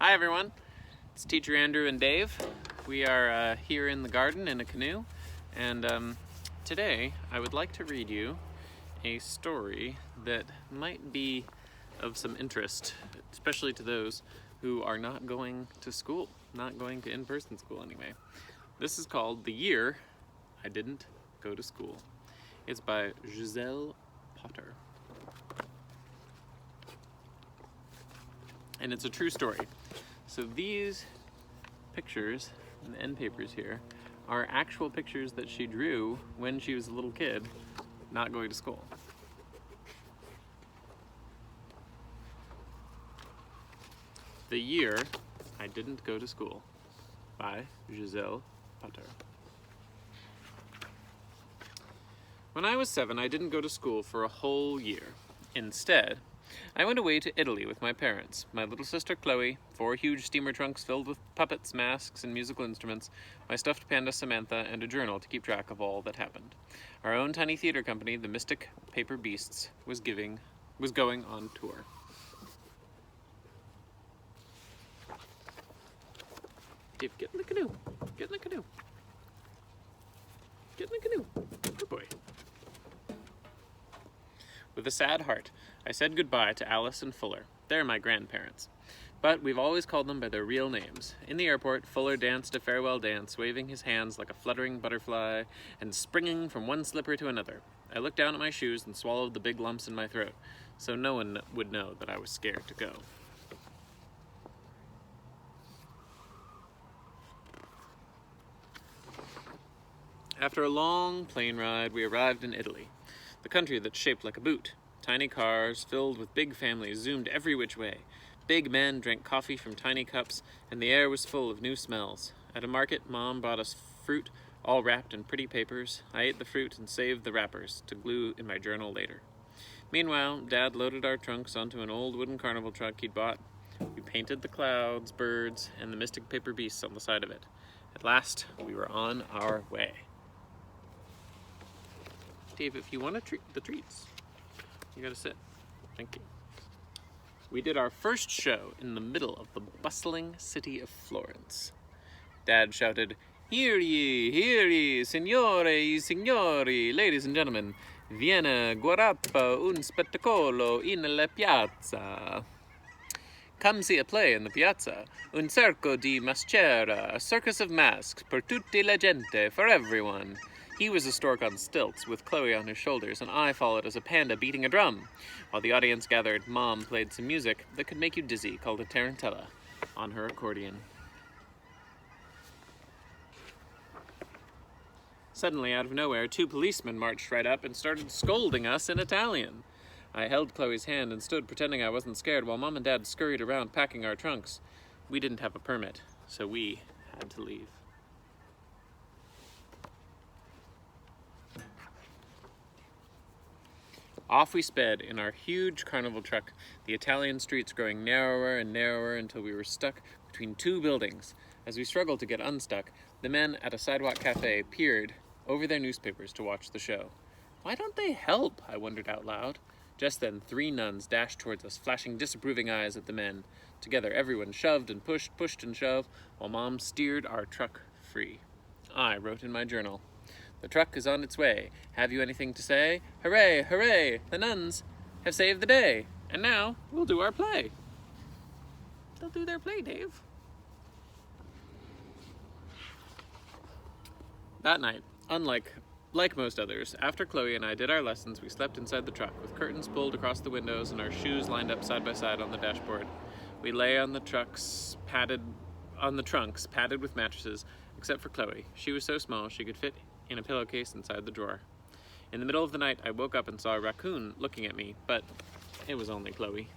Hi everyone, it's Teacher Andrew and Dave. We are here in the garden in a canoe, and today I would like to read you a story that might be of some interest, especially to those who are not going to school, not going to in-person school anyway. This is called The Year I Didn't Go to School. It's by Giselle Potter. And it's a true story. So these pictures, and the end papers here, are actual pictures that she drew when she was a little kid, not going to school. The Year I Didn't Go to School by Giselle Potter. When I was 7, I didn't go to school for a whole year. Instead, I went away to Italy with my parents, my little sister Chloe, 4 huge steamer trunks filled with puppets, masks, and musical instruments, my stuffed panda Samantha, and a journal to keep track of all that happened. Our own tiny theater company, the Mystic Paper Beasts, was going on tour. Dave, get in the canoe. Get in the canoe. Get in the canoe. Good boy. With a sad heart, I said goodbye to Alice and Fuller. They're my grandparents. But we've always called them by their real names. In the airport, Fuller danced a farewell dance, waving his hands like a fluttering butterfly and springing from one slipper to another. I looked down at my shoes and swallowed the big lumps in my throat, so no one would know that I was scared to go. After a long plane ride, we arrived in Italy, the country that's shaped like a boot. Tiny cars filled with big families zoomed every which way. Big men drank coffee from tiny cups, and the air was full of new smells. At a market, Mom brought us fruit, all wrapped in pretty papers. I ate the fruit and saved the wrappers to glue in my journal later. Meanwhile, Dad loaded our trunks onto an old wooden carnival truck he'd bought. We painted the clouds, birds, and the Mystic Paper Beasts on the side of it. At last, we were on our way. Dave, if you want to treat the treats, you gotta sit. Thank you. We did our first show in the middle of the bustling city of Florence. Dad shouted, hear ye, signore, signori, ladies and gentlemen, viene guarapa un spettacolo in la piazza. Come see a play in the piazza, un cerco di maschera, a circus of masks, per tutti la gente, for everyone. He was a stork on stilts, with Chloe on his shoulders, and I followed as a panda beating a drum. While the audience gathered, Mom played some music that could make you dizzy, called a tarantella, on her accordion. Suddenly, out of nowhere, 2 policemen marched right up and started scolding us in Italian. I held Chloe's hand and stood pretending I wasn't scared while Mom and Dad scurried around packing our trunks. We didn't have a permit, so we had to leave. Off we sped in our huge carnival truck, the Italian streets growing narrower and narrower until we were stuck between 2 buildings. As we struggled to get unstuck, the men at a sidewalk cafe peered over their newspapers to watch the show. Why don't they help? I wondered out loud. Just then, 3 nuns dashed towards us, flashing disapproving eyes at the men. Together, everyone shoved and pushed and shoved, while Mom steered our truck free. I wrote in my journal, the truck is on its way. Have you anything to say? Hooray, hooray! The nuns have saved the day. And now we'll do our play. They'll do their play, Dave. That night, like most others, after Chloe and I did our lessons, we slept inside the truck with curtains pulled across the windows and our shoes lined up side by side on the dashboard. We lay on the trunks padded with mattresses, except for Chloe. She was so small she could fit in a pillowcase inside the drawer. In the middle of the night, I woke up and saw a raccoon looking at me, but it was only Chloe.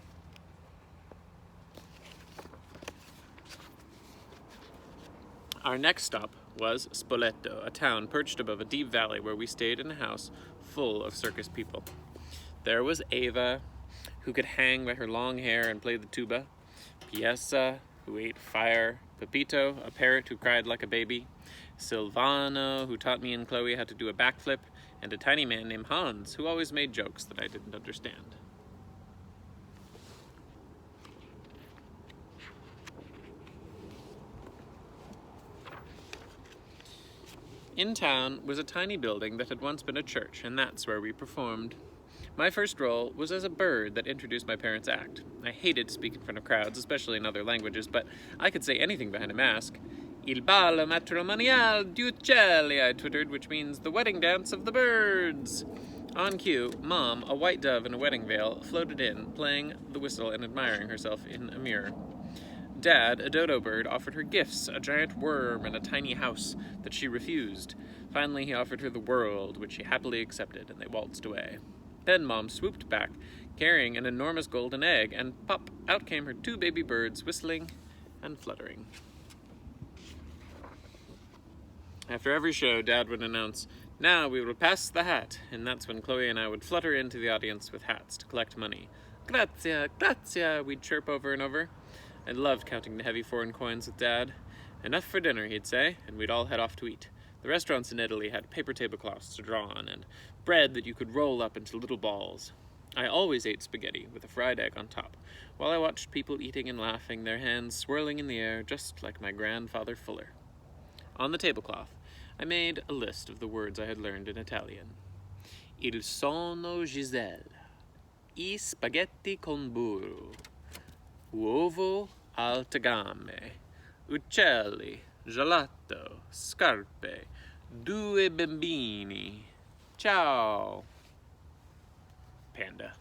Our next stop was Spoleto, a town perched above a deep valley where we stayed in a house full of circus people. There was Ava, who could hang by her long hair and play the tuba, Piessa, who ate fire, Pepito, a parrot who cried like a baby, Silvano, who taught me and Chloe how to do a backflip, and a tiny man named Hans, who always made jokes that I didn't understand. In town was a tiny building that had once been a church, and that's where we performed. My first role was as a bird that introduced my parents' act. I hated to speak in front of crowds, especially in other languages, but I could say anything behind a mask. Il ballo matrimonial di uccelli, I twittered, which means the wedding dance of the birds. On cue, Mom, a white dove in a wedding veil, floated in, playing the whistle and admiring herself in a mirror. Dad, a dodo bird, offered her gifts, a giant worm and a tiny house, that she refused. Finally, he offered her the world, which she happily accepted, and they waltzed away. Then Mom swooped back, carrying an enormous golden egg, and pop, out came her 2 baby birds, whistling and fluttering. After every show, Dad would announce, "Now we will pass the hat," and that's when Chloe and I would flutter into the audience with hats to collect money. "Grazie, grazie," we'd chirp over and over. I loved counting the heavy foreign coins with Dad. "Enough for dinner," he'd say, and we'd all head off to eat. The restaurants in Italy had paper tablecloths to draw on, and bread that you could roll up into little balls. I always ate spaghetti with a fried egg on top, while I watched people eating and laughing, their hands swirling in the air just like my grandfather Fuller. On the tablecloth, I made a list of the words I had learned in Italian. Il sono Giselle, I spaghetti con burro, uovo al tegame, uccelli, gelato, scarpe, 2 bambini, ciao, panda.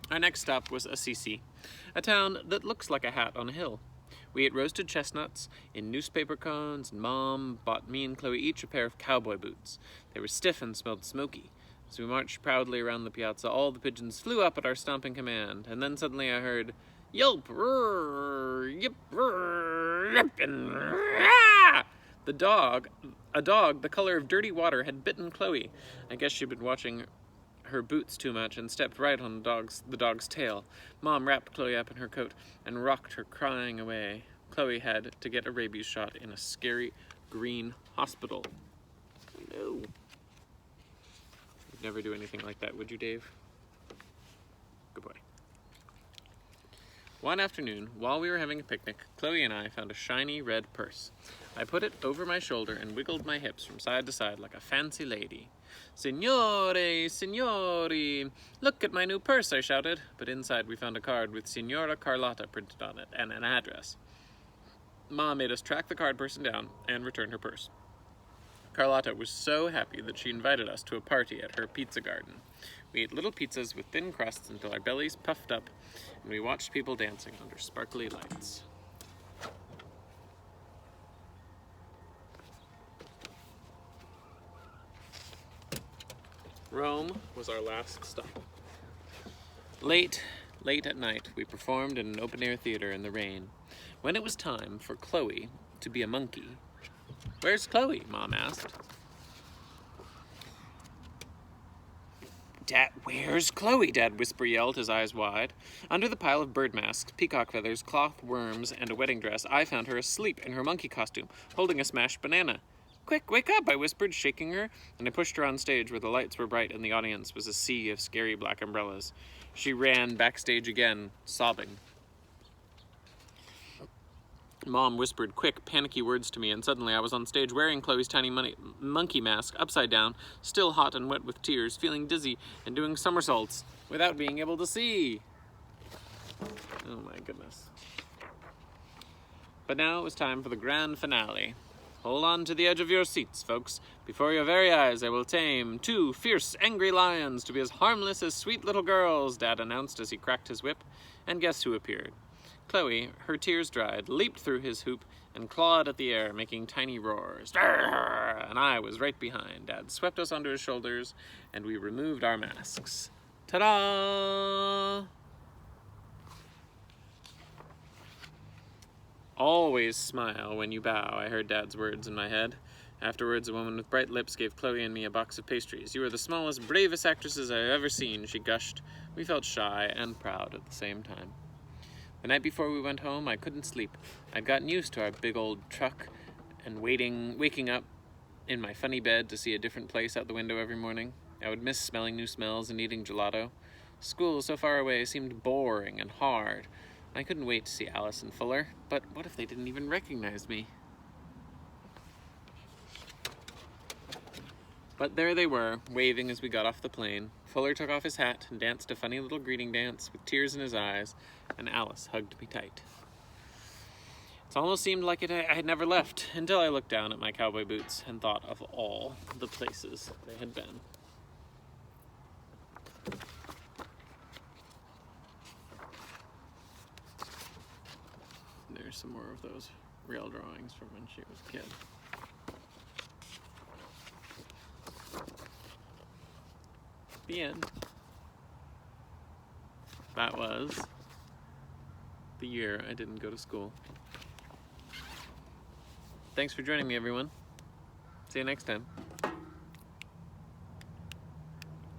Our next stop was Assisi, a town that looks like a hat on a hill. We ate roasted chestnuts in newspaper cones, and Mom bought me and Chloe each a pair of cowboy boots. They were stiff and smelled smoky. As we marched proudly around the piazza, all the pigeons flew up at our stomping command, and then suddenly I heard, "Yelp, rrr, yip, rrr, yip, and rrr." A dog the color of dirty water had bitten Chloe. I guess she'd been watching her boots too much and stepped right on the dog's tail. Mom wrapped Chloe up in her coat and rocked her, crying away. Chloe had to get a rabies shot in a scary green hospital. No. You'd never do anything like that, would you, Dave? Good boy. One afternoon, while we were having a picnic, Chloe and I found a shiny red purse. I put it over my shoulder and wiggled my hips from side to side like a fancy lady. "Signore, signori, look at my new purse," I shouted, but inside we found a card with Signora Carlotta printed on it and an address. Mom made us track the card person down and return her purse. Carlotta was so happy that she invited us to a party at her pizza garden. We ate little pizzas with thin crusts until our bellies puffed up, and we watched people dancing under sparkly lights. Rome was our last stop. Late at night, we performed in an open-air theater in the rain. When it was time for Chloe to be a monkey, "Where's Chloe?" Mom asked. "Dad, where's Chloe?" Dad yelled, his eyes wide. Under the pile of bird masks, peacock feathers, cloth worms, and a wedding dress, I found her asleep in her monkey costume, holding a smashed banana. "Quick, wake up," I whispered, shaking her, and I pushed her on stage where the lights were bright and the audience was a sea of scary black umbrellas. She ran backstage again, sobbing. Mom whispered quick, panicky words to me, and suddenly I was on stage wearing Chloe's tiny monkey mask, upside down, still hot and wet with tears, feeling dizzy and doing somersaults without being able to see. Oh my goodness. But now it was time for the grand finale. Hold on to the edge of your seats, folks. Before your very eyes I will tame 2 fierce, angry lions to be as harmless as sweet little girls, Dad announced as he cracked his whip. And guess who appeared? Chloe, her tears dried, leaped through his hoop and clawed at the air, making tiny roars. And I was right behind. Dad swept us onto his shoulders, and we removed our masks. Ta-da! "Always smile when you bow," I heard Dad's words in my head. Afterwards, a woman with bright lips gave Chloe and me a box of pastries. "You are the smallest, bravest actresses I've ever seen," she gushed. We felt shy and proud at the same time. The night before we went home, I couldn't sleep. I'd gotten used to our big old truck and waking up in my funny bed to see a different place out the window every morning. I would miss smelling new smells and eating gelato. School, so far away, seemed boring and hard. I couldn't wait to see Alice and Fuller, but what if they didn't even recognize me? But there they were, waving as we got off the plane. Fuller took off his hat and danced a funny little greeting dance with tears in his eyes, and Alice hugged me tight. It almost seemed like I had never left, until I looked down at my cowboy boots and thought of all the places they had been. There's some more of those real drawings from when she was a kid. The end. That was the year I didn't go to school. Thanks for joining me, everyone. See you next time.